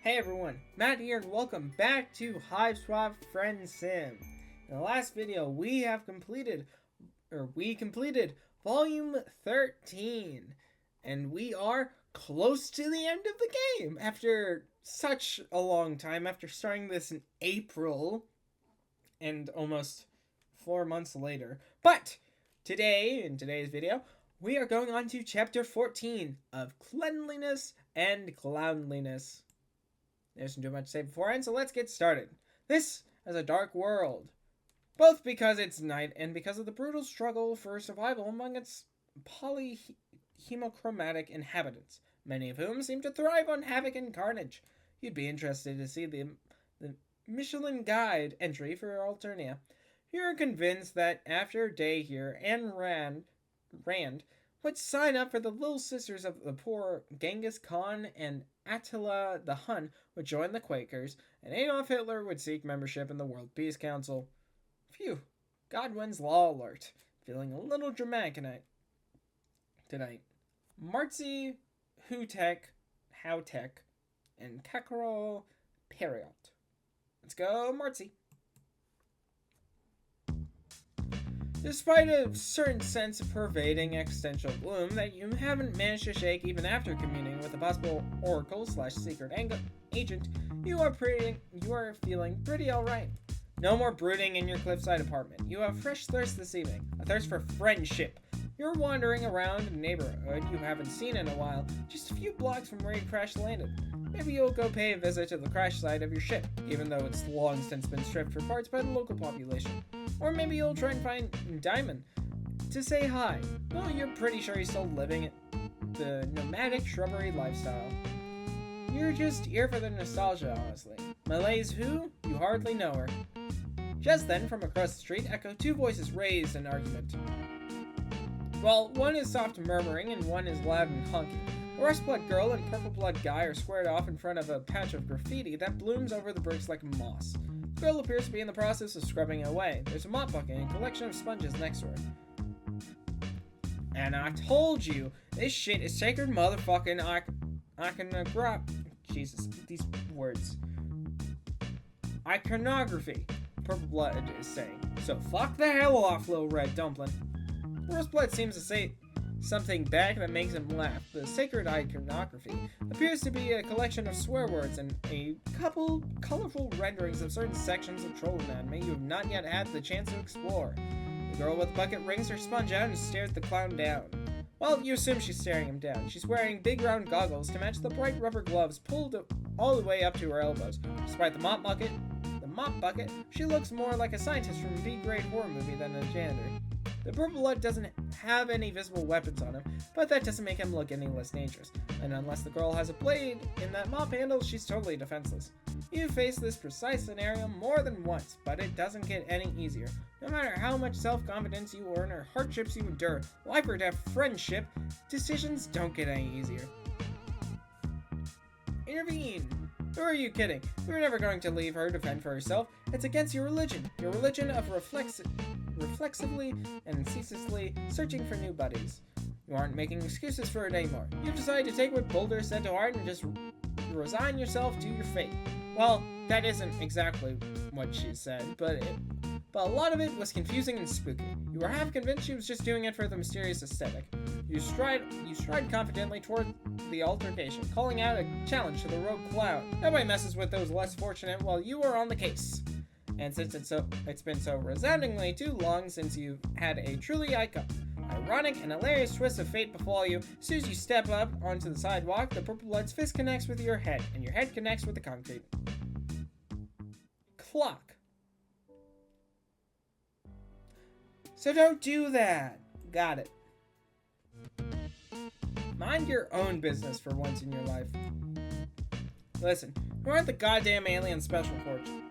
Hey everyone, Matt here and welcome back to Hiveswap Friendsim. In the last video, we completed volume 13, and we are close to the end of the game after such a long time, after starting this in April and almost 4 months later. But today, in today's video, we are going on to chapter 14 of Cleanliness and Cloudliness. There isn't too much to say beforehand, so let's get started. This is a dark world, both because it's night and because of the brutal struggle for survival among its polyhemochromatic inhabitants, many of whom seem to thrive on havoc and carnage. You'd be interested to see the Michelin Guide entry for Alternia. You're convinced that after a day here, Anne Rand would sign up for the Little Sisters of the Poor. Genghis Khan and Attila the Hun would join the Quakers, and Adolf Hitler would seek membership in the World Peace Council. Phew, Godwin's Law alert. Feeling a little dramatic tonight. Marsti, Howtek, and Karako Periot. Let's go, Marsti. Despite a certain sense of pervading existential gloom that you haven't managed to shake even after communing with a possible oracle/secret agent, you are feeling pretty alright. No more brooding in your cliffside apartment. You have fresh thirst this evening, a thirst for friendship. You're wandering around a neighborhood you haven't seen in a while, just a few blocks from where you crash landed. Maybe you'll go pay a visit to the crash site of your ship, even though it's long since been stripped for parts by the local population. Or maybe you'll try and find Diamond to say hi, though you're pretty sure he's still living the nomadic shrubbery lifestyle. You're just here for the nostalgia, honestly. Malay's who? You hardly know her. Just then, from across the street, echo two voices raised in argument. Well, one is soft murmuring and one is loud and honky. A rust-blood girl and purple-blood guy are squared off in front of a patch of graffiti that blooms over the bricks like moss. The girl appears to be in the process of scrubbing it away. There's a mop bucket and a collection of sponges next to her. And I told you, this shit is sacred motherfucking Jesus, these words. Iconography, Purple-blood is saying. So fuck the hell off, little red dumpling. Rust-blood seems to say something back that makes him laugh. The sacred iconography appears to be a collection of swear words and a couple colorful renderings of certain sections of troll anatomy you have not yet had the chance to explore. The girl with the bucket wrings her sponge out and stares the clown down. Well, you assume she's staring him down. She's wearing big round goggles to match the bright rubber gloves pulled all the way up to her elbows. Despite the mop bucket, she looks more like a scientist from a B-grade horror movie than a janitor. The purple-blood doesn't have any visible weapons on him, but that doesn't make him look any less dangerous. And unless the girl has a blade in that mop handle, she's totally defenseless. You face this precise scenario more than once, but it doesn't get any easier. No matter how much self-confidence you earn or hardships you endure, life or death, friendship, decisions don't get any easier. Intervene! Who are you kidding? You're never going to leave her to fend for herself. It's against your religion of reflexively and ceaselessly searching for new buddies. You aren't making excuses for it anymore. You've decided to take what Boulder said to heart and just resign yourself to your fate. Well, that isn't exactly what she said, but a lot of it was confusing and spooky. You were half convinced she was just doing it for the mysterious aesthetic. You stride confidently toward the altercation, calling out a challenge to the rogue clown. Nobody messes with those less fortunate while you are on the case. And since it's been so resoundingly too long since you've had a truly ironic and hilarious twist of fate befall you, as soon as you step up onto the sidewalk, the purple-blood's fist connects with your head, and your head connects with the concrete. Clock. So don't do that. Got it. Mind your own business for once in your life. Listen, you aren't the goddamn alien special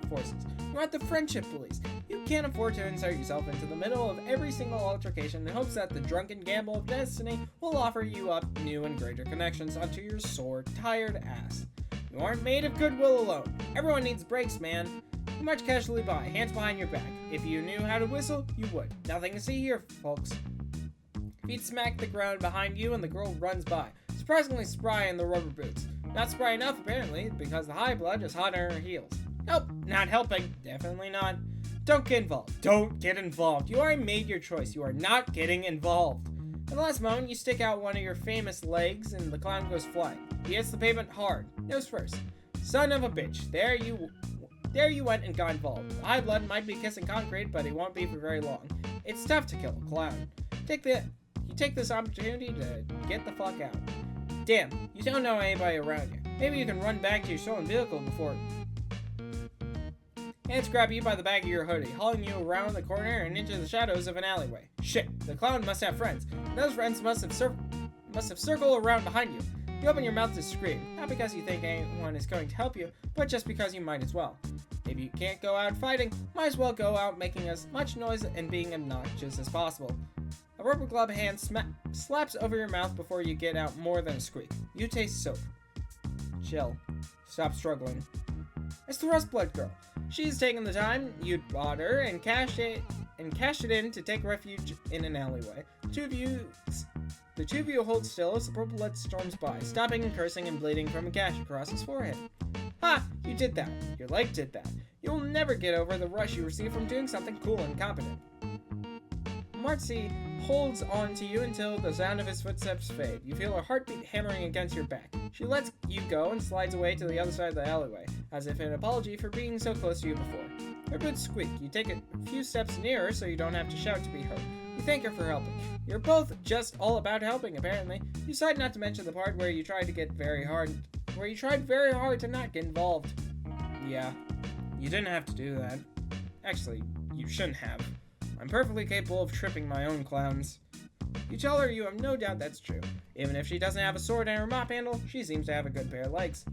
forces. You aren't the friendship police. You can't afford to insert yourself into the middle of every single altercation in hopes that the drunken gamble of destiny will offer you up new and greater connections onto your sore, tired ass. You aren't made of goodwill alone. Everyone needs breaks, man. You march casually by, hands behind your back. If you knew how to whistle, you would. Nothing to see here, folks. Feet smack the ground behind you and the girl runs by, surprisingly spry in the rubber boots. Not spry enough, apparently, because the high blood is hot on her heels. Nope, not helping. Definitely not. Don't get involved. Don't get involved. You already made your choice. You are not getting involved. At the last moment, you stick out one of your famous legs and the clown goes flying. He hits the pavement hard, nose first. Son of a bitch. There you went and got involved. The high blood might be kissing concrete, but he won't be for very long. It's tough to kill a clown. You take this opportunity to get the fuck out. Damn, you don't know anybody around you. Maybe you can run back to your stolen vehicle before... Hands grab you by the back of your hoodie, hauling you around the corner and into the shadows of an alleyway. Shit, the clown must have friends. Those friends must have circled around behind you. You open your mouth to scream, not because you think anyone is going to help you, but just because you might as well. If you can't go out fighting, might as well go out making as much noise and being obnoxious as possible. A rubber glove hand slaps over your mouth before you get out more than a squeak. You taste soap. Chill. Stop struggling. It's the Rust Blood Girl. She's taken the time you'd bought her and cashed it in to take refuge in an alleyway. The two of you hold still as the purple blood storms by, stopping and cursing and bleeding from a gash across his forehead. Ha! You did that. Your leg did that. You'll never get over the rush you receive from doing something cool and competent. Marsti holds on to you until the sound of his footsteps fade. You feel her heartbeat hammering against your back. She lets you go and slides away to the other side of the alleyway, as if an apology for being so close to you before. Her boots squeak. You take a few steps nearer so you don't have to shout to be heard. You thank her for helping. You're both just all about helping, apparently. You decide not to mention the part where you tried very hard to not get involved. Yeah, you didn't have to do that. Actually, you shouldn't have. I'm perfectly capable of tripping my own clowns. You tell her you have no doubt that's true. Even if she doesn't have a sword and her mop handle, she seems to have a good pair of legs.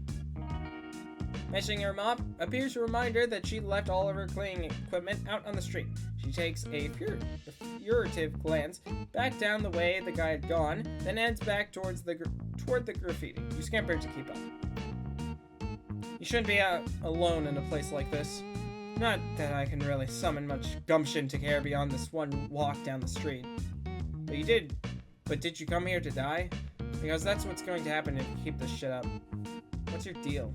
Mentioning her mop appears to remind her that she left all of her cleaning equipment out on the street. She takes a furtive glance back down the way the guy had gone, then heads back toward the graffiti. You scamper to keep up. You shouldn't be out alone in a place like this. Not that I can really summon much gumption to care beyond this one walk down the street. But did you come here to die? Because that's what's going to happen if you keep this shit up. What's your deal?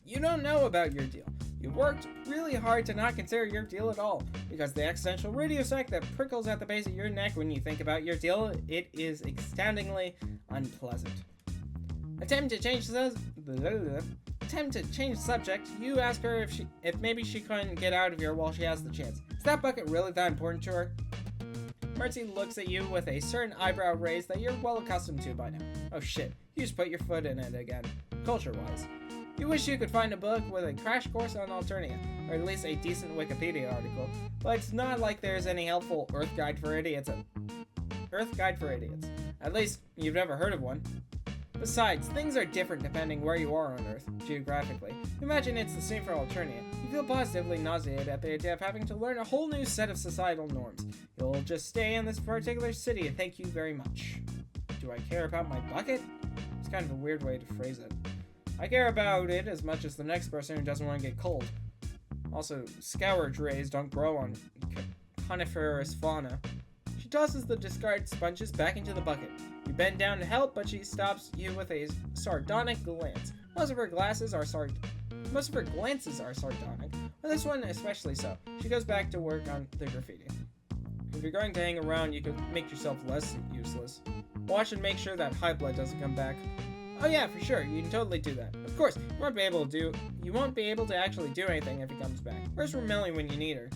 You don't know about your deal. You worked really hard to not consider your deal at all, because the existential radio sac that prickles at the base of your neck when you think about your deal, it is astoundingly unpleasant. Attempt to change the subject, you ask her if maybe she couldn't get out of here while she has the chance. Is that bucket really that important to her? Marsti looks at you with a certain eyebrow raise that you're well accustomed to by now. Oh shit, you just put your foot in it again, culture-wise. You wish you could find a book with a crash course on Alternia, or at least a decent Wikipedia article, but it's not like there's any helpful Earth Guide for Idiots. At least, you've never heard of one. Besides, things are different depending where you are on Earth, geographically. Imagine it's the same for Alternia. You feel positively nauseated at the idea of having to learn a whole new set of societal norms. You'll just stay in this particular city and thank you very much. Do I care about my bucket? It's kind of a weird way to phrase it. I care about it as much as the next person who doesn't want to get cold. Also, scourge rays don't grow on coniferous fauna. She tosses the discarded sponges back into the bucket. You bend down to help, but she stops you with a sardonic glance. Most of her glances are sardonic, but this one especially so. She goes back to work on the graffiti. If you're going to hang around, you could make yourself less useless. Watch and make sure that high blood doesn't come back. Oh yeah, for sure, you can totally do that. Of course, you won't be able to actually do anything if he comes back. Where's Romelli when you need her?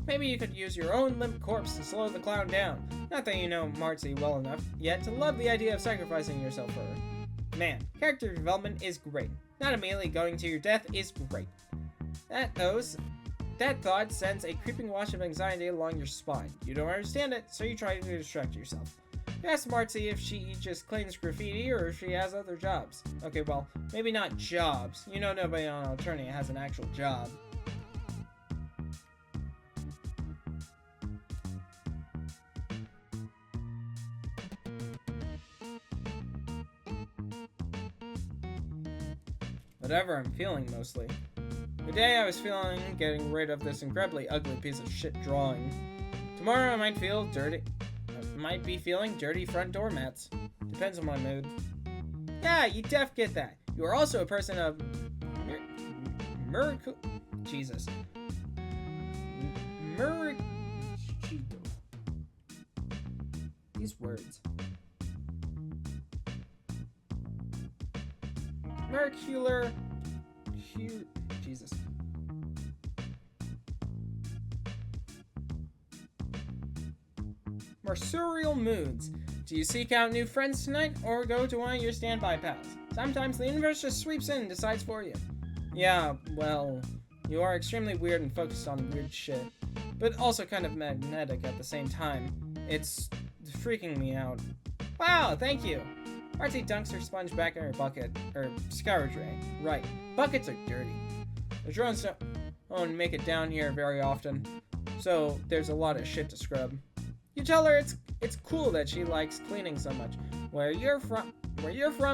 Maybe you could use your own limp corpse to slow the clown down. Not that you know Marsti well enough yet to love the idea of sacrificing yourself for her. Man, character development is great. Not immediately going to your death is great. That thought sends a creeping wash of anxiety along your spine. You don't understand it, so you try to distract yourself. You ask Marsti if she just cleans graffiti or if she has other jobs. Okay, well, maybe not jobs. You know nobody on Alternia has an actual job. Whatever I'm feeling, mostly. Today I was feeling getting rid of this incredibly ugly piece of shit drawing. Tomorrow I might feel dirty. I might be feeling dirty front doormats. Depends on my mood. Yeah, you def get that. You are also a person of miracle. Jesus. These words. Mercular. Jesus. Mercurial moods. Do you seek out new friends tonight, or go to one of your standby pals? Sometimes the universe just sweeps in and decides for you. Yeah, well, you are extremely weird and focused on weird shit, but also kind of magnetic at the same time. It's freaking me out. Wow, thank you. Marsti dunks her sponge back in her bucket, or scour tray. Right, buckets are dirty. The drones don't make it down here very often, so there's a lot of shit to scrub. You tell her it's cool that she likes cleaning so much. Where you're from,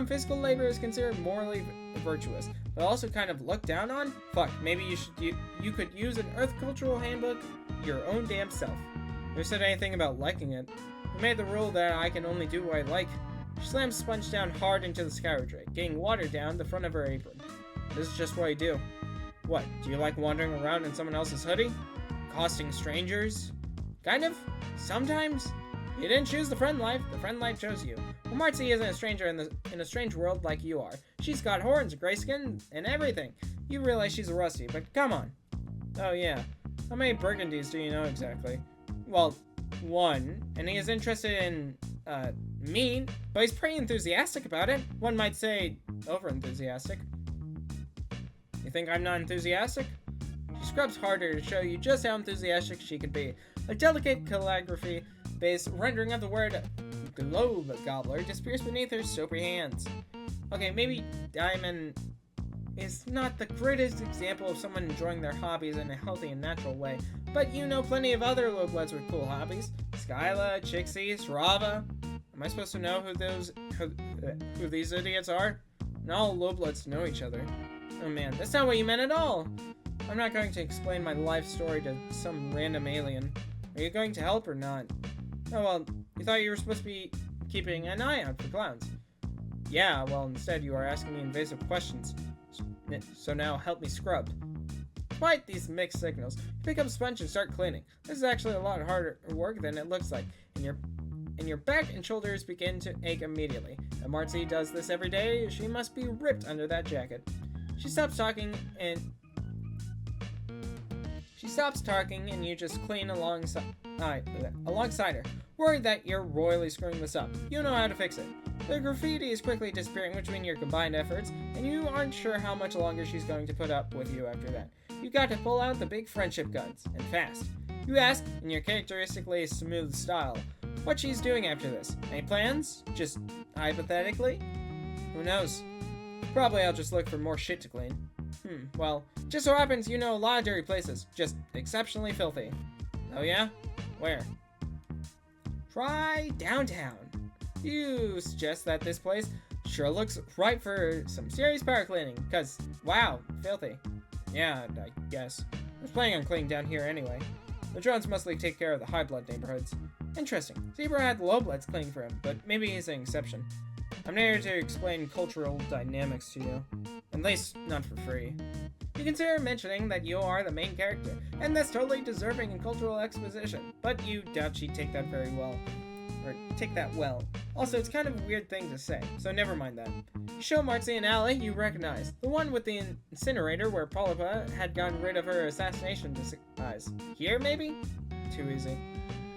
physical labor is considered morally virtuous, but also kind of looked down on. Fuck, maybe you could use an Earth Cultural Handbook your own damn self. Never said anything about liking it. We made the rule that I can only do what I like. She slams sponge down hard into the scour tray, getting water down the front of her apron. This is just what I do. What, do you like wandering around in someone else's hoodie? Accosting strangers? Kind of. Sometimes. You didn't choose the friend life chose you. Well, Marsti isn't a stranger in a strange world like you are. She's got horns, gray skin, and everything. You realize she's a rusty, but come on. Oh yeah. How many burgundies do you know exactly? Well, one, and he is interested in, me, but he's pretty enthusiastic about it. One might say, over-enthusiastic. You think I'm not enthusiastic? She scrubs harder to show you just how enthusiastic she can be. A delicate calligraphy-based rendering of the word globe gobbler disappears beneath her soapy hands. Okay, maybe Diamond is not the greatest example of someone enjoying their hobbies in a healthy and natural way, but you know plenty of other Loblets with cool hobbies. Skyla, Trixie, Srava. Am I supposed to know who these idiots are? Not all Loblets know each other. Oh man, that's not what you meant at all! I'm not going to explain my life story to some random alien. Are you going to help or not? Oh well, you thought you were supposed to be keeping an eye out for clowns. Yeah, well instead you are asking me invasive questions. So now help me scrub. Despite these mixed signals, you pick up a sponge and start cleaning. This is actually a lot harder work than it looks like, and your back and shoulders begin to ache immediately. If Marsti does this every day, she must be ripped under that jacket. She stops talking and you just clean alongside her, worried that you're royally screwing this up. You know how to fix it. The graffiti is quickly disappearing between your combined efforts, and you aren't sure how much longer she's going to put up with you after that. You got to pull out the big friendship guns, and fast. You ask, in your characteristically smooth style, what she's doing after this. Any plans? Just hypothetically? Who knows? Probably I'll just look for more shit to clean. Well, just so happens you know a lot of dirty places, just exceptionally filthy. Oh yeah? Where? Try downtown. You suggest that this place sure looks right for some serious power cleaning, cause, wow, filthy. Yeah, I guess. I was planning on cleaning down here anyway. The drones mostly take care of the high blood neighborhoods. Interesting. Zebra had Loblets cleaning for him, but maybe he's an exception. I'm not here to explain cultural dynamics to you. At least, not for free. You consider mentioning that you are the main character, and that's totally deserving in cultural exposition, but you doubt she'd take that very well. Or take that well. Also, it's kind of a weird thing to say, so never mind that. You show Marsti an alley you recognize. The one with the incinerator where Polypa had gotten rid of her assassination disguise. Here, maybe? Too easy.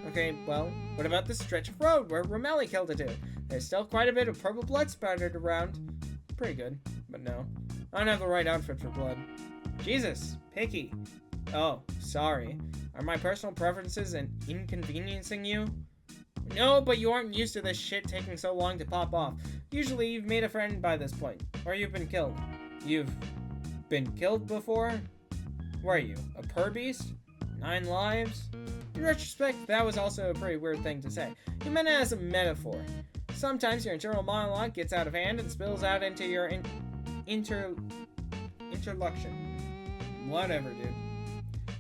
Okay, well, what about this stretch of road where Romelli killed a dude? There's still quite a bit of purple blood spattered around. Pretty good, but no. I don't have the right outfit for blood. Jesus, picky. Oh, sorry. Are my personal preferences inconveniencing you? No, but you aren't used to this shit taking so long to pop off. Usually you've made a friend by this point, or you've been killed. You've been killed before? Where are you? A pur beast? 9 lives? In retrospect, that was also a pretty weird thing to say. You meant it as a metaphor. Sometimes your internal monologue gets out of hand and spills out into your interlocution. Whatever, dude.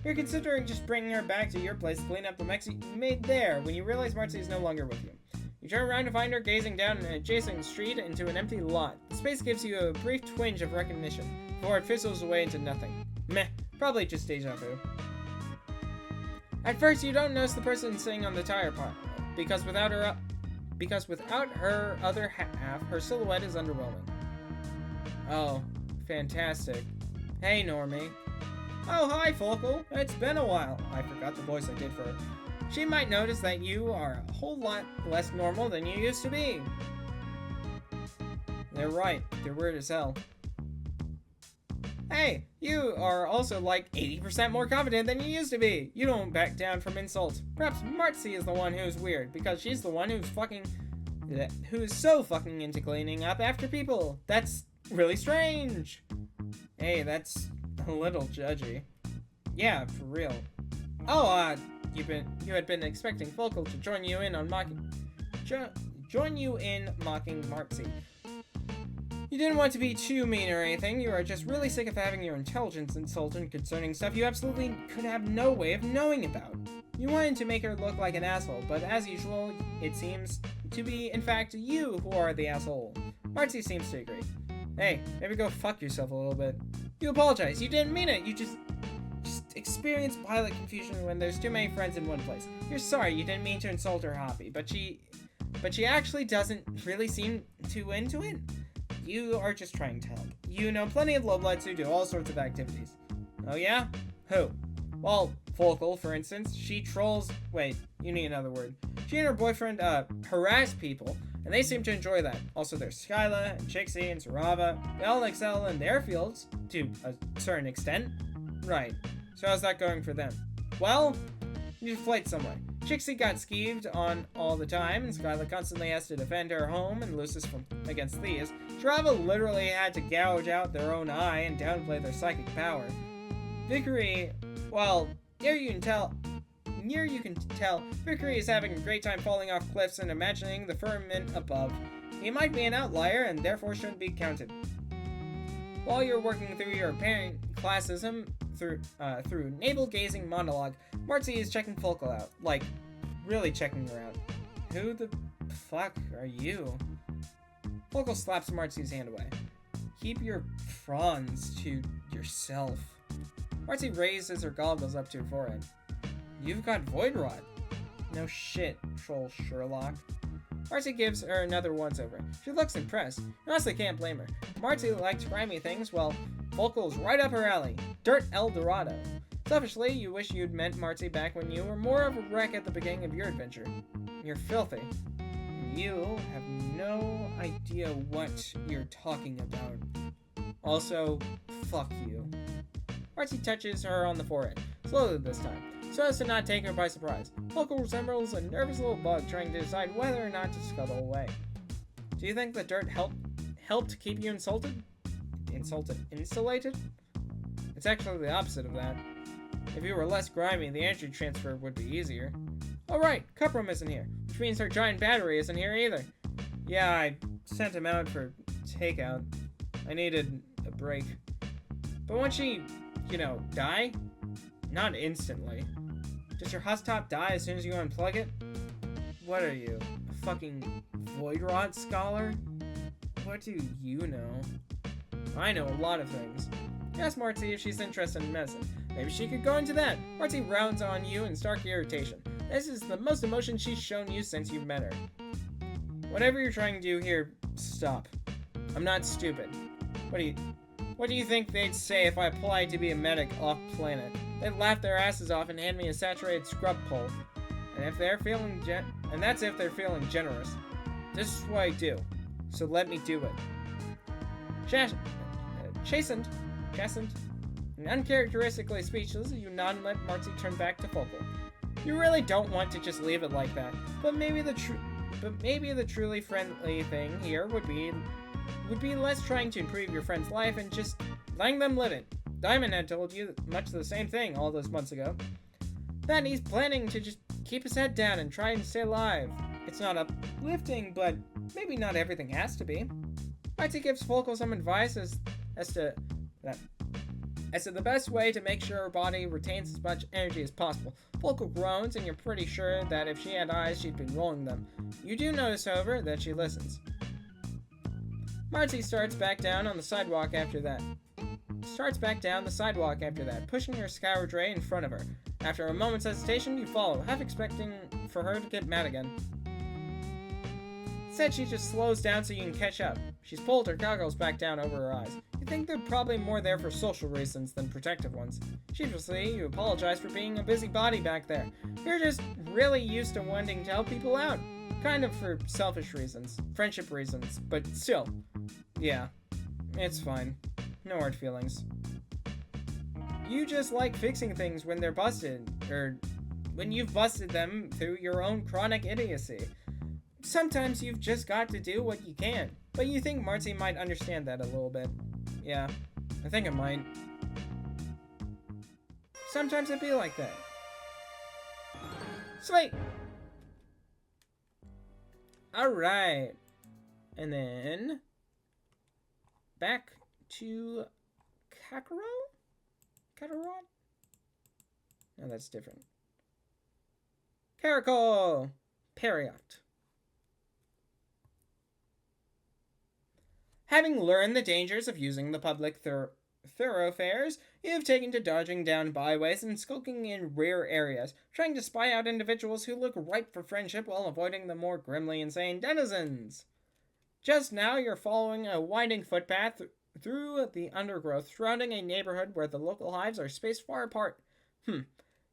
You're considering just bringing her back to your place to clean up the mess you made there when you realize Marsti is no longer with you. You turn around to find her gazing down an adjacent street into an empty lot. The space gives you a brief twinge of recognition before it fizzles away into nothing. Meh, probably just deja vu. At first, you don't notice the person sitting on the tire pile, because without her other half, her silhouette is underwhelming. Oh, fantastic. Hey, Normie. Oh, hi, Focal. It's been a while. I forgot the voice I did for her. She might notice that you are a whole lot less normal than you used to be. They're right. They're weird as hell. Hey, you are also like 80% more confident than you used to be. You don't back down from insults. Perhaps Marsti is the one who's weird, because she's the one who's so fucking into cleaning up after people. That's really strange. Hey, that's a little judgy. Yeah, for real. Oh, you had been expecting Focal to join you in mocking Marsti. You didn't want to be too mean or anything. You are just really sick of having your intelligence insulted concerning stuff you absolutely could have no way of knowing about. You wanted to make her look like an asshole, but as usual, it seems to be, in fact, you who are the asshole. Marsti seems to agree. Hey, maybe go fuck yourself a little bit. You apologize. You didn't mean it. You just experience pilot confusion when there's too many friends in one place. You're sorry. You didn't mean to insult her hobby, but she actually doesn't really seem too into it. You are just trying to help. You know plenty of lowbloods who do all sorts of activities. Oh yeah? Who? Well, Focal, for instance. She trolls... Wait, you need another word. She and her boyfriend, harass people, and they seem to enjoy that. Also, there's Skyla, and Chixie, and Sarava. They all excel in their fields, to a certain extent. Right. So how's that going for them? Well, you should flight somewhere. Chixie got skeeved on all the time, and Skyla constantly has to defend her home and Lucis against thieves. Sarava literally had to gouge out their own eye and downplay their psychic power. Vickery, well, here you can tell, Vickery is having a great time falling off cliffs and imagining the firmament above. He might be an outlier and therefore shouldn't be counted. While you're working through your apparent classism through navel-gazing monologue, Marsti is checking Focal out. Like, really checking her out. Who the fuck are you? Focal slaps Marsti's hand away. Keep your prawns to yourself. Marsti raises her goggles up to her forehead. You've got Void Rot. No shit, troll Sherlock. Marsti gives her another once-over. She looks impressed. You honestly can't blame her. Marsti likes grimy things, well, Focal's right up her alley. Dirt El Dorado. Selfishly, you wish you'd met Marsti back when you were more of a wreck at the beginning of your adventure. You're filthy. You have no idea what you're talking about. Also, fuck you. Marsti touches her on the forehead, slowly this time, so as to not take her by surprise. Focal resembles a nervous little bug trying to decide whether or not to scuttle away. Do you think the dirt helped keep you insulated? It's actually the opposite of that. If you were less grimy, the energy transfer would be easier. Oh right, Cuprum isn't here, which means her giant battery isn't here either. Yeah, I sent him out for takeout. I needed a break. But won't she, die? Not instantly. Does your hot top die as soon as you unplug it? What are you, a fucking Void Rot scholar? What do you know? I know a lot of things. Ask Marsti if she's interested in medicine. Maybe she could go into that. Marsti rounds on you in stark irritation. This is the most emotion she's shown you since you've met her. Whatever you're trying to do here, stop. I'm not stupid. What do you think they'd say if I applied to be a medic off-planet? They'd laugh their asses off and hand me a saturated scrub pole. And if they're feeling that's if they're feeling generous. This is what I do. So let me do it. Chastened, and uncharacteristically speechless, you nod and let Marsti turn back to Focal. You really don't want to just leave it like that, but maybe the truly friendly thing here would be less trying to improve your friend's life and just letting them live it. Diamond had told you much the same thing all those months ago. That he's planning to just keep his head down and try and stay alive. It's not uplifting, but maybe not everything has to be. Marti gives Volko some advice as to the best way to make sure her body retains as much energy as possible. Volko groans, and you're pretty sure that if she had eyes, she'd be rolling them. You do notice, however, that she listens. Marti starts back down the sidewalk after that, pushing her scour tray in front of her. After a moment's hesitation, you follow, half expecting for her to get mad again. Instead, she just slows down so you can catch up. She's pulled her goggles back down over her eyes. You think they're probably more there for social reasons than protective ones. Sheepishly, you apologize for being a busybody back there. You're just really used to wanting to help people out. Kind of for selfish reasons, friendship reasons, but still. Yeah, it's fine. No hard feelings. You just like fixing things when they're busted, or when you've busted them through your own chronic idiocy. Sometimes you've just got to do what you can, but you think Marti might understand that a little bit. Yeah, I think it might. Sometimes it'd be like that. Sweet! Alright. And then back to Kakarot? No, that's different. Karako! Periot. Having learned the dangers of using the public thoroughfares, you have taken to dodging down byways and skulking in rear areas, trying to spy out individuals who look ripe for friendship while avoiding the more grimly insane denizens. Just now, you're following a winding footpath through the undergrowth surrounding a neighborhood where the local hives are spaced far apart.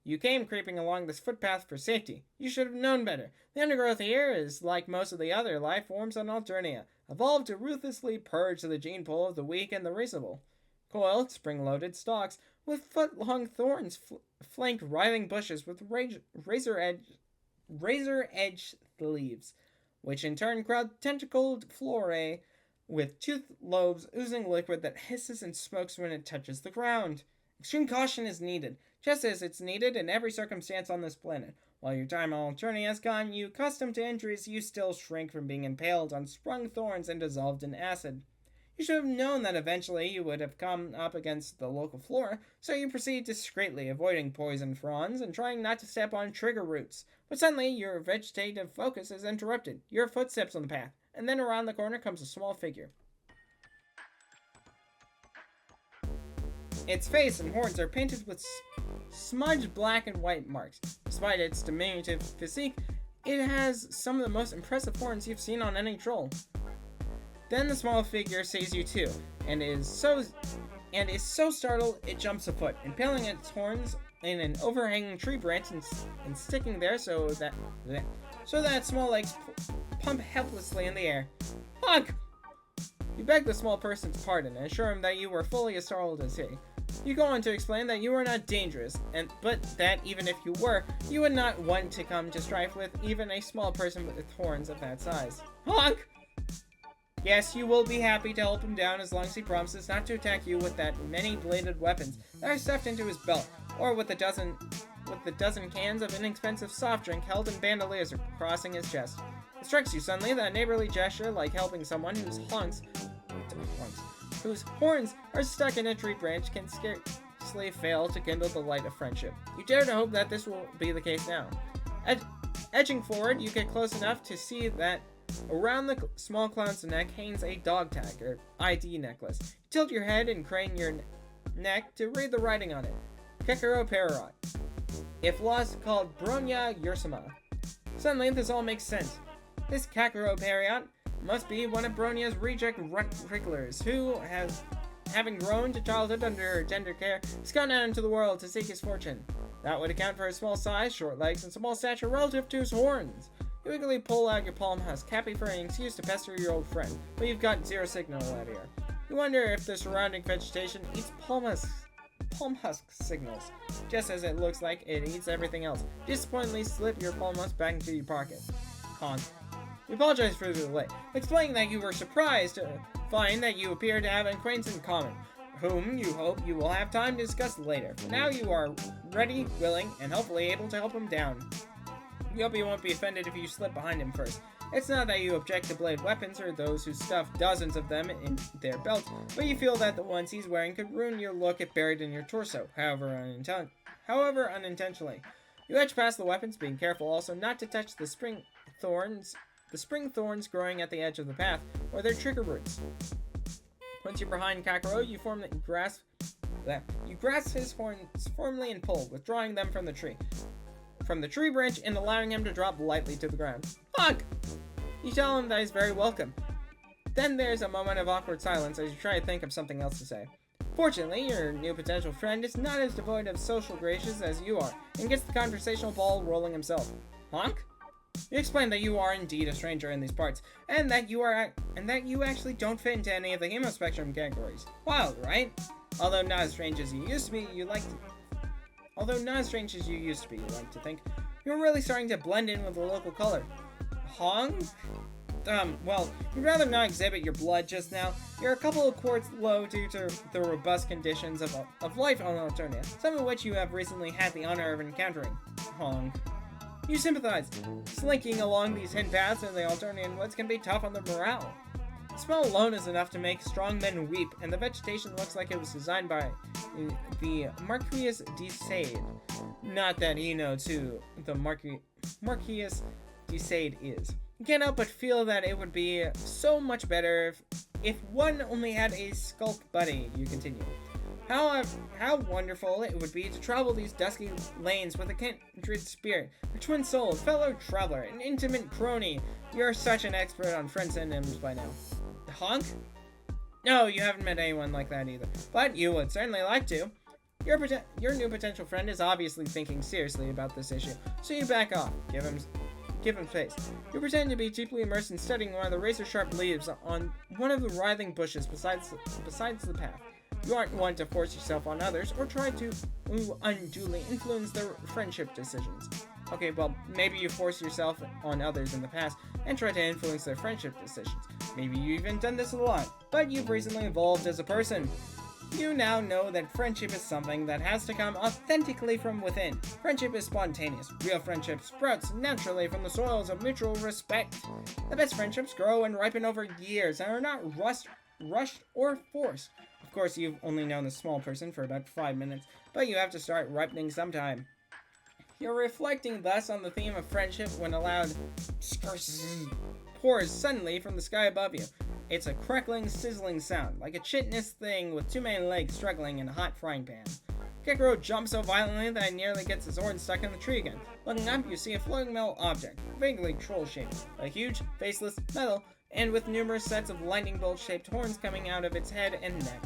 You came creeping along this footpath for safety. You should have known better. The undergrowth here is like most of the other life forms on Alternia, evolved to ruthlessly purge the gene pool of the weak and the reasonable. Coiled, spring-loaded stalks with foot-long thorns flank writhing bushes with razor-edged leaves, which in turn crowd tentacled flora with toothed lobes oozing liquid that hisses and smokes when it touches the ground. Extreme caution is needed, just as it's needed in every circumstance on this planet. While your time on Alternia has gotten you accustomed to injuries, you still shrink from being impaled on sprung thorns and dissolved in acid. You should have known that eventually you would have come up against the local flora, so you proceed discreetly, avoiding poison fronds and trying not to step on trigger roots. But suddenly, your vegetative focus is interrupted. Your footsteps on the path, and then around the corner comes a small figure. Its face and horns are painted with smudged black and white marks. Despite its diminutive physique, it has some of the most impressive horns you've seen on any troll. Then the small figure sees you too, and is so startled it jumps a foot, impaling its horns in an overhanging tree branch and sticking there so that small legs pump helplessly in the air. Honk! You beg the small person's pardon and assure him that you were fully as startled as he. You go on to explain that you are not dangerous, but that even if you were, you would not want to come to strife with even a small person with horns of that size. Honk! Yes, you will be happy to help him down as long as he promises not to attack you with that many-bladed weapons that are stuffed into his belt, or with the dozen cans of inexpensive soft drink held in bandoliers crossing his chest. It strikes you suddenly that a neighborly gesture, like helping someone whose horns are stuck in a tree branch, can scarcely fail to kindle the light of friendship. You dare to hope that this will be the case now. Edging forward, you get close enough to see that around the small clown's neck hangs a dog tag, or ID necklace. You tilt your head and crane your neck to read the writing on it. Kekero Parrot. If lost, called Bronya Yursama. Suddenly, this all makes sense. This Kekero Parrot must be one of Bronya's reject wrigglers, who, having grown to childhood under her tender care, has gone out into the world to seek his fortune. That would account for his small size, short legs, and small stature relative to his horns. You eagerly pull out your palm husk, happy for an excuse to pester your old friend, but you've got zero signal out here. You wonder if the surrounding vegetation eats palm husks palm husk signals. Just as it looks like it eats everything else. Disappointingly slip your palm husk back into your pocket. Honk. We apologize for the delay, explaining that you were surprised to find that you appear to have an acquaintance in common, whom you hope you will have time to discuss later. For now, you are ready, willing, and hopefully able to help him down. We hope you won't be offended if you slip behind him first. It's not that you object to blade weapons or those who stuff dozens of them in their belt, but you feel that the ones he's wearing could ruin your look if buried in your torso, however unintentionally. You edge past the weapons, being careful also not to touch the spring thorns growing at the edge of the path, or their trigger roots. Once you're behind Karako, you grasp his horns firmly and pull, withdrawing them from the tree branch and allowing him to drop lightly to the ground. Honk! You tell him that he's very welcome. Then there's a moment of awkward silence as you try to think of something else to say. Fortunately, your new potential friend is not as devoid of social graces as you are, and gets the conversational ball rolling himself. Honk? You explain that you are indeed a stranger in these parts, and that you actually don't fit into any of the hemo spectrum categories. Wild, right? Although not as strange as you used to be, you like to think, you're really starting to blend in with the local color. Honk? Well, you'd rather not exhibit your blood just now. You're a couple of quarts low due to the robust conditions of life on Alternia, some of which you have recently had the honor of encountering. Honk. You sympathize. Slinking along these hidden paths in the Alternian woods can be tough on the morale. The smell alone is enough to make strong men weep, and the vegetation looks like it was designed by the Marquis de Sade. Not that he knows who the Marquis de Sade is. You can't help but feel that it would be so much better if one only had a skulk buddy, you continue. How wonderful it would be to travel these dusky lanes with a kindred spirit, a twin soul, fellow traveler, an intimate crony. You're such an expert on friend synonyms by now. Honk? No, you haven't met anyone like that either, but you would certainly like to. Your new potential friend is obviously thinking seriously about this issue, so you back off. Give him space. You pretend to be deeply immersed in studying one of the razor-sharp leaves on one of the writhing bushes besides the path. You aren't one to force yourself on others or try to unduly influence their friendship decisions. Okay, well, maybe you forced yourself on others in the past and tried to influence their friendship decisions. Maybe you've even done this a lot, but you've recently evolved as a person. You now know that friendship is something that has to come authentically from within. Friendship is spontaneous. Real friendship sprouts naturally from the soils of mutual respect. The best friendships grow and ripen over years and are not rushed or forced. Of course, you've only known this small person for about 5 minutes, but you have to start ripening sometime. You're reflecting thus on the theme of friendship when a loud pours suddenly from the sky above you. It's a crackling, sizzling sound, like a chitinous thing with too many legs struggling in a hot frying pan. Karako jumps so violently that he nearly gets his horn stuck in the tree again. Looking up, you see a floating metal object, vaguely troll-shaped, but huge, faceless, metal, and with numerous sets of lightning bolt-shaped horns coming out of its head and neck.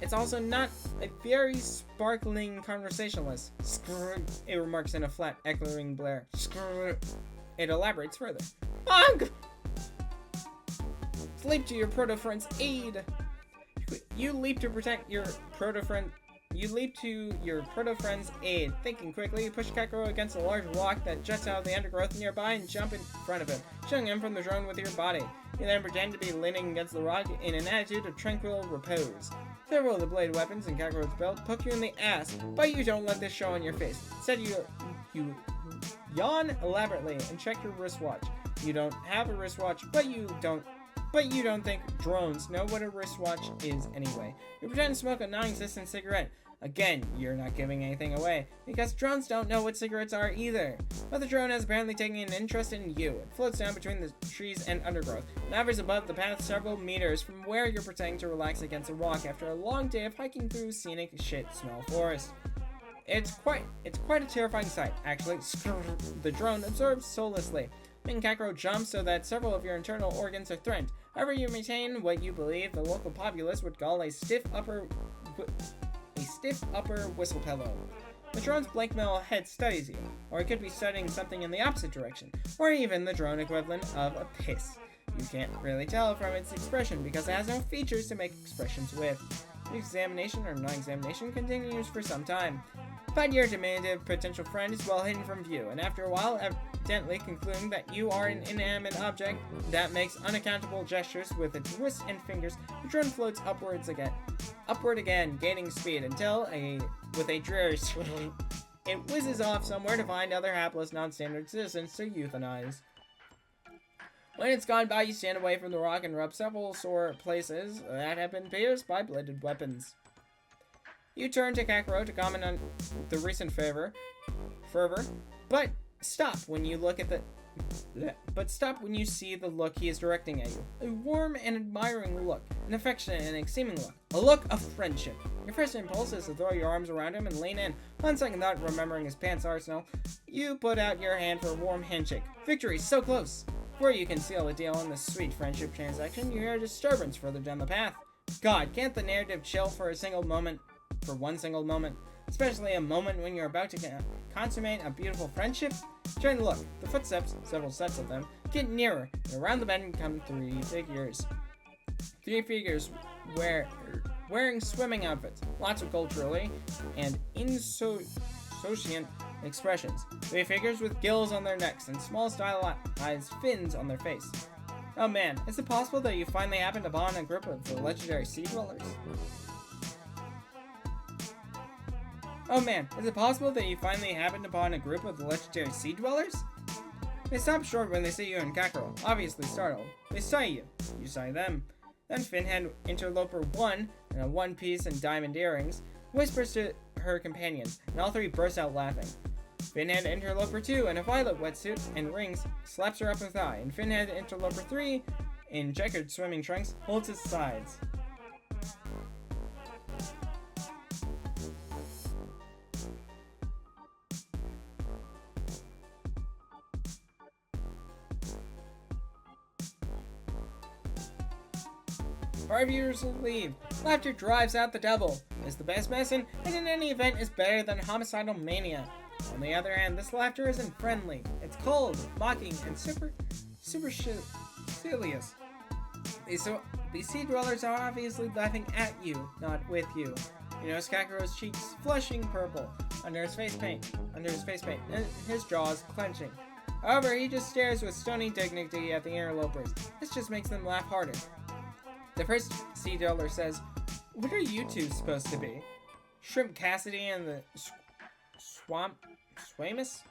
It's also not a very sparkling conversationalist. Skrrr, it remarks in a flat, echoing blare. Skrrr. It elaborates further. Honk! Leap to your proto-friend's aid. You leap to protect your proto-friend. You leap to your proto-friend's aid. Thinking quickly, you push Karako against a large rock that juts out of the undergrowth nearby and jump in front of him, showing him from the drone with your body. You then pretend to be leaning against the rock in an attitude of tranquil repose. Several of the blade weapons in Kakaro's belt poke you in the ass, but you don't let this show on your face. Instead, you yawn elaborately and check your wristwatch. You don't have a wristwatch, but you don't think drones know what a wristwatch is anyway. You pretend to smoke a non-existent cigarette. Again, you're not giving anything away, because drones don't know what cigarettes are either. But the drone has apparently taken an interest in you. It floats down between the trees and undergrowth, and hovers above the path several meters from where you're pretending to relax against a rock after a long day of hiking through scenic shit-smell forest. It's quite a terrifying sight, actually. The drone absorbs soullessly, making Karako jump so that several of your internal organs are threatened. However, you maintain what you believe the local populace would call a stiff upper whistle pillow. The drone's blank metal head studies you, or it could be studying something in the opposite direction, or even the drone equivalent of a piss. You can't really tell from its expression because it has no features to make expressions with. The examination or non-examination continues for some time. But your diminutive potential friend is well hidden from view, and after a while, evidently concluding that you are an inanimate object that makes unaccountable gestures with its wrists and fingers, the drone floats upward again, gaining speed until, with a dreary swing, it whizzes off somewhere to find other hapless, non-standard citizens to euthanize. When it's gone by, you stand away from the rock and rub several sore places that have been pierced by bladed weapons. You turn to Karako to comment on the recent fervor, but stop when you see the look he is directing at you. A warm and admiring look, an affectionate and seeming look, a look of friendship. Your first impulse is to throw your arms around him and lean in. On second thought, remembering his pants arsenal, you put out your hand for a warm handshake. Victory so close! Before you can seal the deal in this sweet friendship transaction, you hear a disturbance further down the path. God, can't the narrative chill for one single moment? Especially a moment when you're about to consummate a beautiful friendship? Turn to look. The footsteps, several sets of them, get nearer, and around the bend come three figures. Three figures wearing swimming outfits, lots of culturally and insouciant expressions. Three figures with gills on their necks and small stylized fins on their face. Oh man, is it possible that you finally happened upon a group of the legendary sea dwellers? They stop short when they see you and Karako, obviously startled. They sigh you. You sigh them. Then Finhead Interloper 1, in a one-piece and diamond earrings, whispers to her companions, and all three burst out laughing. Finhead Interloper 2, in a violet wetsuit and rings, slaps her upper thigh, and Finhead Interloper 3, in checkered swimming trunks, holds his sides. Our viewers will leave. Laughter drives out the devil. It's the best medicine, and in any event is better than homicidal mania. On the other hand, this laughter isn't friendly. It's cold, mocking, and supercilious. These sea dwellers are obviously laughing at you, not with you. You notice Kakaro's cheeks flushing purple under his face paint, and his jaws clenching. However, he just stares with stony dignity at the interlopers. This just makes them laugh harder. The first sea dweller says, "What are you two supposed to be? Shrimp Cassidy and the Swamus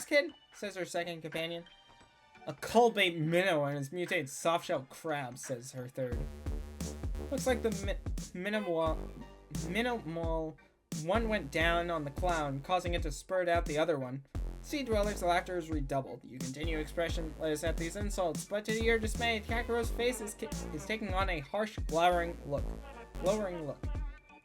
kid?" says her second companion. "A cull-bait minnow and his mutated soft-shell crab," says her third. Looks like the minimal one went down on the clown, causing it to spurt out the other one. Sea dwellers' laughter is redoubled. You continue expressionless at these insults, but to your dismay, Kakaro's face is taking on a harsh, glowering look.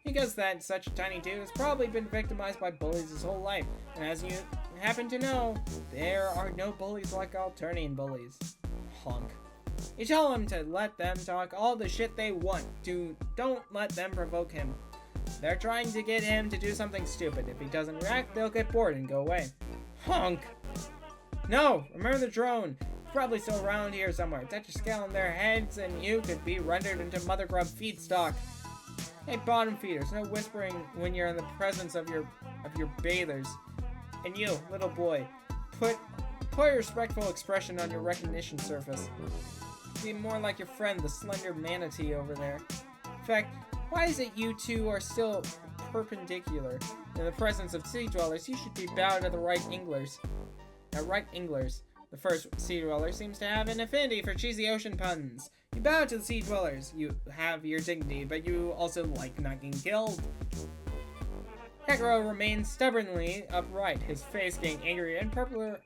He goes that such a tiny dude has probably been victimized by bullies his whole life, and as you happen to know, there are no bullies like Alternian bullies. Honk. You tell him to let them talk all the shit they want. Don't let them provoke him. They're trying to get him to do something stupid. If he doesn't react, they'll get bored and go away. Honk! No! Remember the drone. It's probably still around here somewhere. Touch a scale on their heads and you could be rendered into mother grub feedstock. Hey, bottom feeders, no whispering when you're in the presence of your bathers. And you, little boy, put a respectful expression on your recognition surface. Be more like your friend, the slender manatee over there. In fact, why is it you two are still perpendicular? In the presence of sea dwellers, you should be bowed to the right anglers. The first sea dweller seems to have an affinity for cheesy ocean puns. You bow to the sea dwellers. You have your dignity, but you also like not getting killed. Karako remains stubbornly upright, his face getting angrier and purpler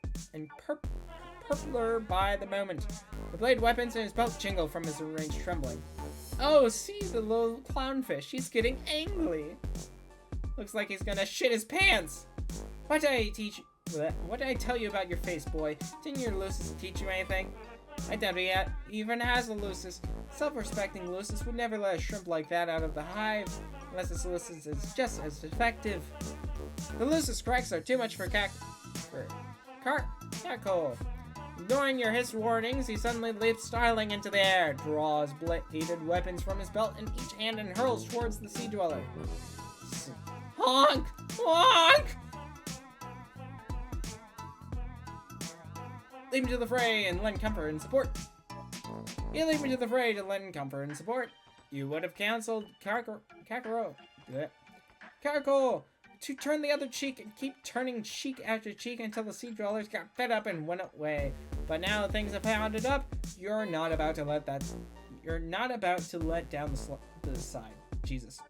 by the moment. The blade weapons in his belt jingle from his enraged trembling. Oh, see the little clownfish. He's getting angry. Looks like he's gonna shit his pants. What did I tell you about your face, boy? Didn't your Lucis teach you anything? I doubt he even has a Lucis. Self-respecting Lucis would never let a shrimp like that out of the hive, unless his Lucis is just as effective. The Lucis cracks are too much for Karako. Ignoring your hiss warnings, he suddenly leaps startling into the air, draws bladed weapons from his belt in each hand, and hurls towards the sea dweller. Honk! Honk! Leap into the fray and lend comfort and support. You leap into the fray to lend comfort and support. You would have counseled Karako to turn the other cheek and keep turning cheek after cheek until the sea dwellers got fed up and went away. But now things have pounded up. You're not about to let down the side. Jesus.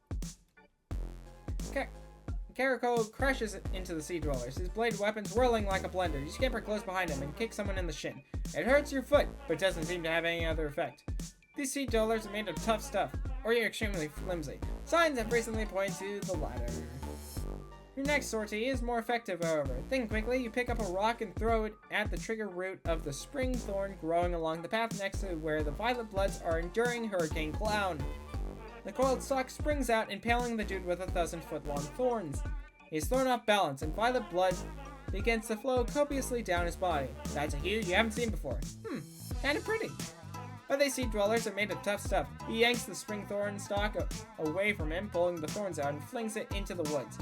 Karako crashes into the sea dwellers, his blade weapons whirling like a blender. You scamper close behind him and kick someone in the shin. It hurts your foot, but doesn't seem to have any other effect. These sea dwellers are made of tough stuff, or you're extremely flimsy. Signs have recently pointed to the latter. Your next sortie is more effective, however. Think quickly, you pick up a rock and throw it at the trigger root of the spring thorn growing along the path next to where the violet bloods are enduring Hurricane Clown. The coiled stalk springs out, impaling the dude with 1,000-foot-long thorns. He is thrown off balance, and violet blood begins to flow copiously down his body. That's a hue you haven't seen before. Kinda pretty. But they sea dwellers are made of tough stuff. He yanks the spring thorn stalk away from him, pulling the thorns out, and flings it into the woods.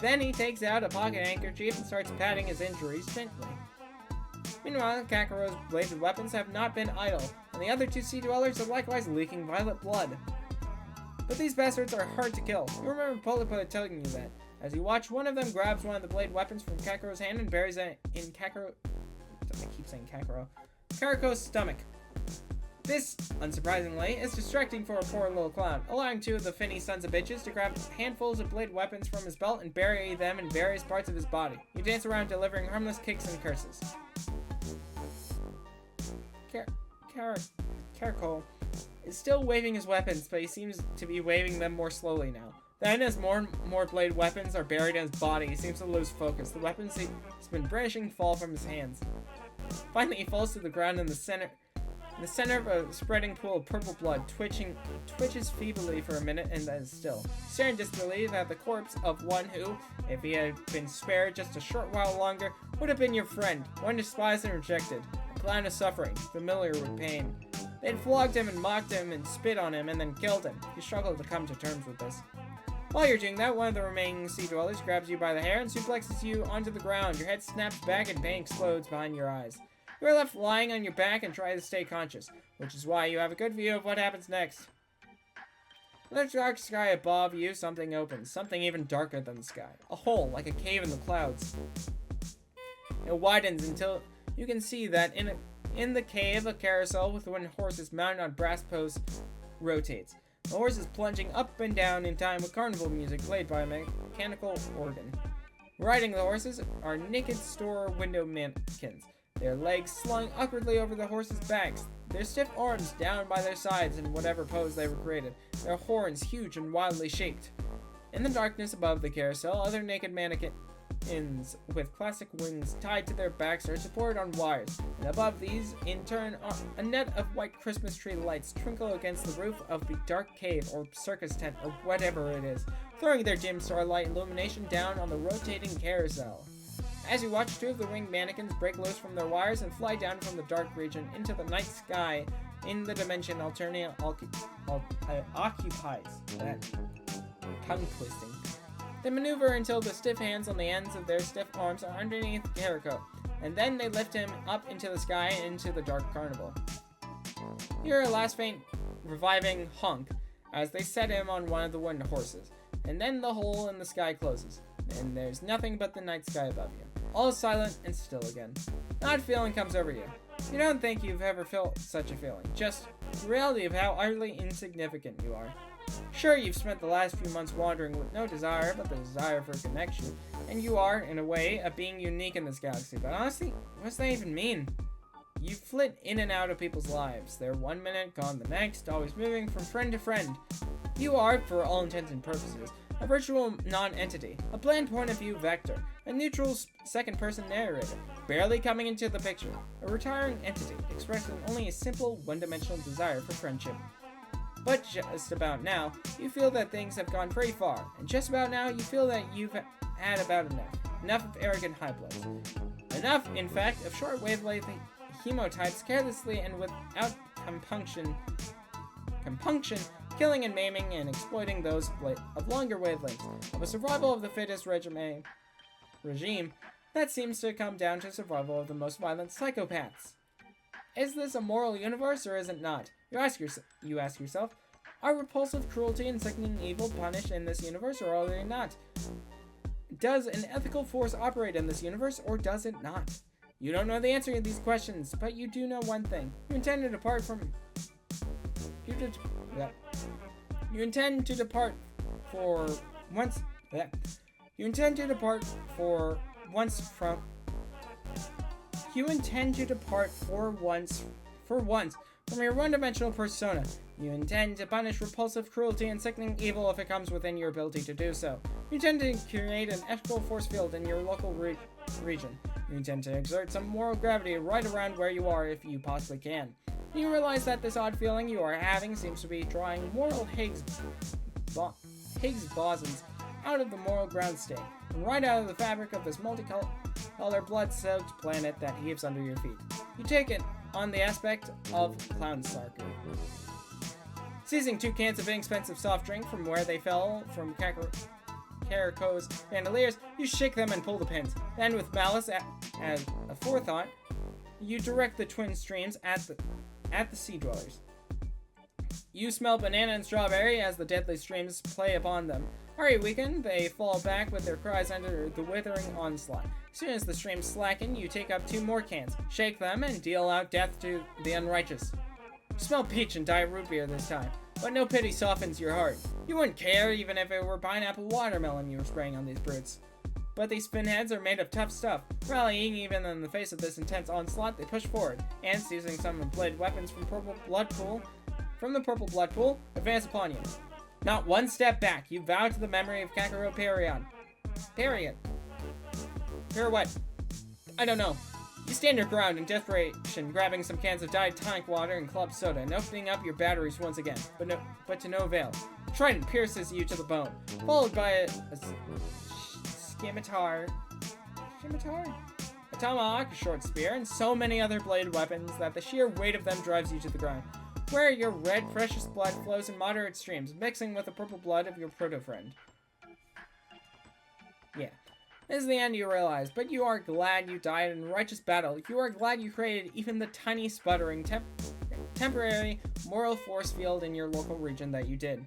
Then he takes out a pocket handkerchief and starts patting his injuries gently. Meanwhile, Kakaro's bladed weapons have not been idle, and the other two sea dwellers are likewise leaking violet blood. But these bastards are hard to kill. You remember Polipota telling you that, as you watch one of them grabs one of the blade weapons from Kakaro's hand and buries it in Karako's stomach. This, unsurprisingly, is distracting for a poor little clown, allowing two of the finny sons of bitches to grab handfuls of blade weapons from his belt and bury them in various parts of his body. You dance around delivering harmless kicks and curses. Karako is still waving his weapons, but he seems to be waving them more slowly now. Then, as more and more blade weapons are buried in his body, he seems to lose focus. The weapons he's been brandishing fall from his hands. Finally, he falls to the ground in the center of a spreading pool of purple blood, twitches feebly for a minute and then still, staring disbelief at the corpse of one who, if he had been spared just a short while longer, would have been your friend, one despised and rejected, a clown of suffering, familiar with pain. They'd flogged him and mocked him and spit on him and then killed him. He struggled to come to terms with this. While you're doing that, one of the remaining sea dwellers grabs you by the hair and suplexes you onto the ground. Your head snaps back and pain explodes behind your eyes. You are left lying on your back and try to stay conscious, which is why you have a good view of what happens next. In the dark sky above you, something opens, something even darker than the sky. A hole, like a cave in the clouds. It widens until you can see that in the cave, a carousel with wooden horses mounted on brass posts rotates. The horses plunging up and down in time with carnival music played by a mechanical organ. Riding the horses are naked store window mannequins. Their legs slung awkwardly over the horses' backs, their stiff arms down by their sides in whatever pose they were created, their horns huge and wildly shaped. In the darkness above the carousel, other naked mannequins with plastic wings tied to their backs are supported on wires, and above these, in turn, a net of white Christmas tree lights twinkle against the roof of the dark cave or circus tent or whatever it is, throwing their dim starlight illumination down on the rotating carousel. As you watch, two of the winged mannequins break loose from their wires and fly down from the dark region into the night sky in the dimension Alternia occupies. That tongue twisting. They maneuver until the stiff hands on the ends of their stiff arms are underneath Karako, and then they lift him up into the sky and into the dark carnival. You hear a last faint reviving honk as they set him on one of the wooden horses, and then the hole in the sky closes, and there's nothing but the night sky above you. All is silent and still again. An odd feeling comes over you. You don't think you've ever felt such a feeling, just the reality of how utterly insignificant you are. Sure, you've spent the last few months wandering with no desire but the desire for connection, and you are, in a way, a being unique in this galaxy, but honestly, what does that even mean? You flit in and out of people's lives. They're 1 minute, gone the next, always moving from friend to friend. You are, for all intents and purposes, a virtual non-entity, a bland point of view vector, a neutral second-person narrator, barely coming into the picture, a retiring entity expressing only a simple, one-dimensional desire for friendship. But just about now, you feel that things have gone pretty far, and just about now, you feel that you've had about enough. Enough of arrogant high blows. Enough, in fact, of short wavelength hemotypes carelessly and without compunction, killing and maiming and exploiting those of longer wavelengths. Of a survival of the fittest regime, that seems to come down to survival of the most violent psychopaths. Is this a moral universe or is it not? You ask yourself, are repulsive cruelty and sickening evil punished in this universe or are they not? Does an ethical force operate in this universe or does it not? You don't know the answer to these questions, but you do know one thing. You intend to depart for once from your one-dimensional persona. You intend to punish repulsive cruelty and sickening evil if it comes within your ability to do so. You intend to create an ethical force field in your local region. You intend to exert some moral gravity right around where you are if you possibly can. You realize that this odd feeling you are having seems to be drawing moral Higgs bosons out of the moral ground state, and right out of the fabric of this multicolored, blood-soaked planet that heaves under your feet. You take it on the aspect of clown stalker. Seizing 2 cans of inexpensive soft drink from where they fell from Karako's bandoliers, you shake them and pull the pins. Then, with malice as a forethought, you direct the twin streams at the sea dwellers. You smell banana and strawberry as the deadly streams play upon them. Already weakened, they fall back with their cries under the withering onslaught. As soon as the streams slacken, you take up 2 more cans, shake them, and deal out death to the unrighteous. You smell peach and diet root beer this time, but no pity softens your heart. You wouldn't care even if it were pineapple watermelon you were spraying on these brutes. But these pinheads are made of tough stuff. Rallying even in the face of this intense onslaught, they push forward, and seizing some bladed weapons from the purple blood pool, advance upon you. Not one step back, you vow to the memory of Karako Period. What? I don't know. You stand your ground in desperation, grabbing some cans of diet tonic water and club soda and opening up your batteries once again, but to no avail. The trident pierces you to the bone, followed by a scimitar, a tomahawk, a short spear, and so many other bladed weapons that the sheer weight of them drives you to the ground, where your red precious blood flows in moderate streams, mixing with the purple blood of your proto-friend. Yeah. This is the end, you realize, but you are glad you died in righteous battle. You are glad you created even the tiny sputtering temporary moral force field in your local region that you did.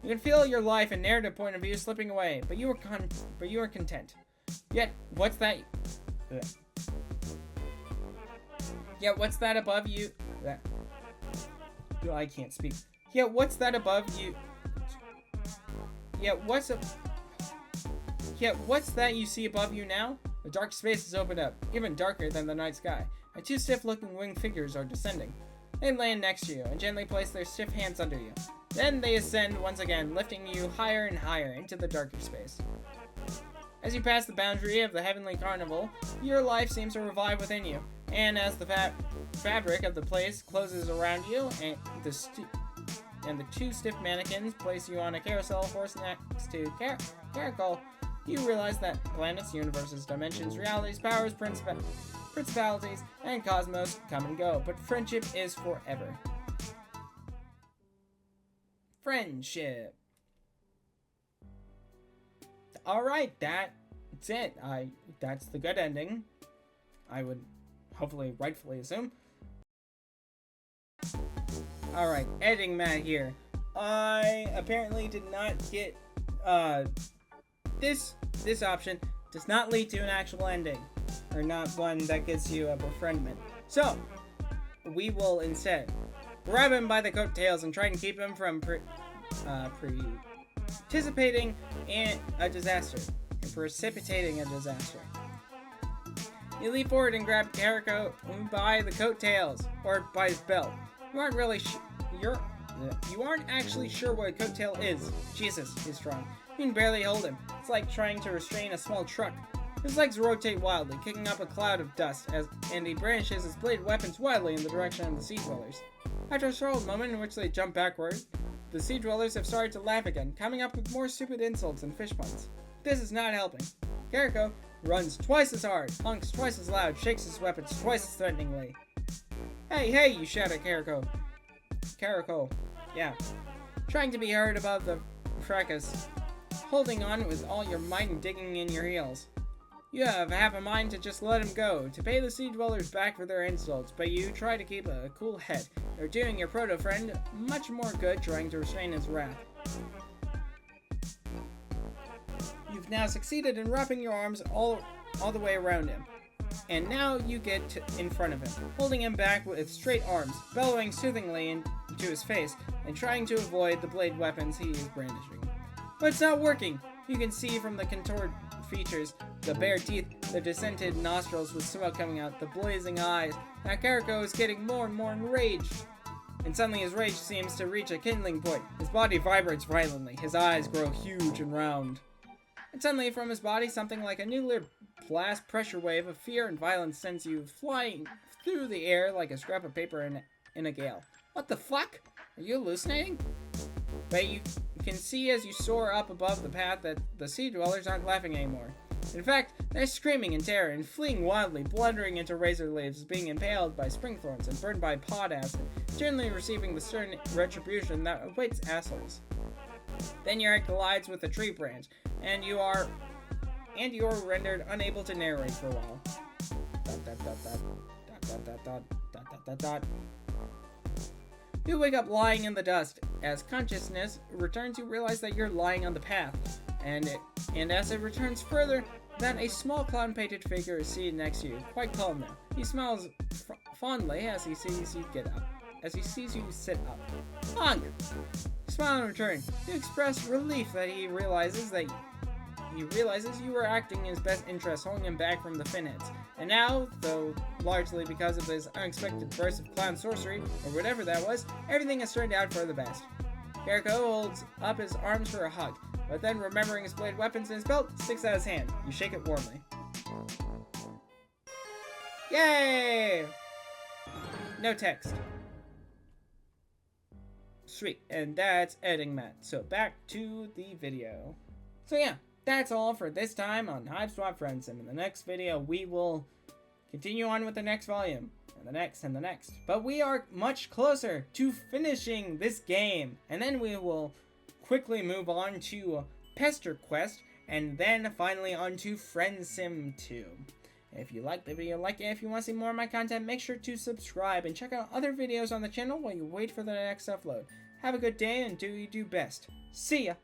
You can feel your life and narrative point of view slipping away, but you are content. Yet what's that above you? I can't speak. Yet what's that above you? What's that you see above you now? The dark space has opened up, even darker than the night sky, and 2 stiff-looking winged figures are descending. They land next to you and gently place their stiff hands under you. Then they ascend once again, lifting you higher and higher into the darker space. As you pass the boundary of the heavenly carnival, your life seems to revive within you, and as the fabric of the place closes around you, and the 2 stiff mannequins place you on a carousel horse next to Karako, you realize that planets, universes, dimensions, realities, powers, principalities, and cosmos come and go, but friendship is forever. Friendship. Alright, that's it. That's the good ending. I would hopefully rightfully assume. Alright, editing Matt here. I apparently did not get this option does not lead to an actual ending, or not one that gives you a befriendment. So we will instead grab him by the coattails and try and keep him from participating in a disaster. Precipitating a disaster. You leap forward and grab Karako by the coattails, or by his belt. You aren't actually sure what a coattail is. Jesus, he's strong. You can barely hold him. It's like trying to restrain a small truck. His legs rotate wildly, kicking up a cloud of dust, and he brandishes his bladed weapons wildly in the direction of the sea dwellers. After a startled moment in which they jump backward, the sea dwellers have started to laugh again, coming up with more stupid insults and fish puns. This is not helping. Karako, runs twice as hard, honks twice as loud, shakes his weapons twice as threateningly. Hey, hey, you shout at Karako. Karako, yeah. Trying to be heard above the fracas, holding on with all your might and digging in your heels. You have half a mind to just let him go, to pay the sea dwellers back for their insults, but you try to keep a cool head. You're doing your proto-friend much more good trying to restrain his wrath. You've now succeeded in wrapping your arms all the way around him. And now you get in front of him, holding him back with straight arms, bellowing soothingly into his face, and trying to avoid the blade weapons he is brandishing. But it's not working! You can see from the contoured features, the bare teeth, the descended nostrils with smoke coming out, the blazing eyes, that Karako is getting more and more enraged. And suddenly his rage seems to reach a kindling point. His body vibrates violently, his eyes grow huge and round. And suddenly from his body, something like a nuclear blast pressure wave of fear and violence sends you flying through the air like a scrap of paper in a gale. What the fuck? Are you hallucinating? But you can see as you soar up above the path that the sea dwellers aren't laughing anymore. In fact, they're screaming in terror and fleeing wildly, blundering into razor leaves, being impaled by spring thorns and burned by pod acid, generally receiving the stern retribution that awaits assholes. Then your head collides with a tree branch, and you're rendered unable to narrate for a while. You wake up lying in the dust. As consciousness returns, you realize that you're lying on the path, and as it returns further, that a small clown-painted figure is seated next to you, quite calm now. He smiles fondly as he sees you sit up. Honk! Smile in return. You express relief that he realizes you were acting in his best interest, holding him back from the finheads. And now, though largely because of his unexpected burst of clown sorcery, or whatever that was, everything has turned out for the best. Karako holds up his arms for a hug, but then remembering his blade weapons in his belt, sticks out his hand. You shake it warmly. Yay! No text. Sweet, and that's editing Matt. So back to the video. So yeah, that's all for this time on Hiveswap Friendsim. In the next video, we will continue on with the next volume, and the next, and the next. But we are much closer to finishing this game, and then we will quickly move on to Pester Quest, and then finally on to Friendsim 2. If you like the video, like it. If you want to see more of my content, make sure to subscribe and check out other videos on the channel while you wait for the next upload. Have a good day and do you do best. See ya!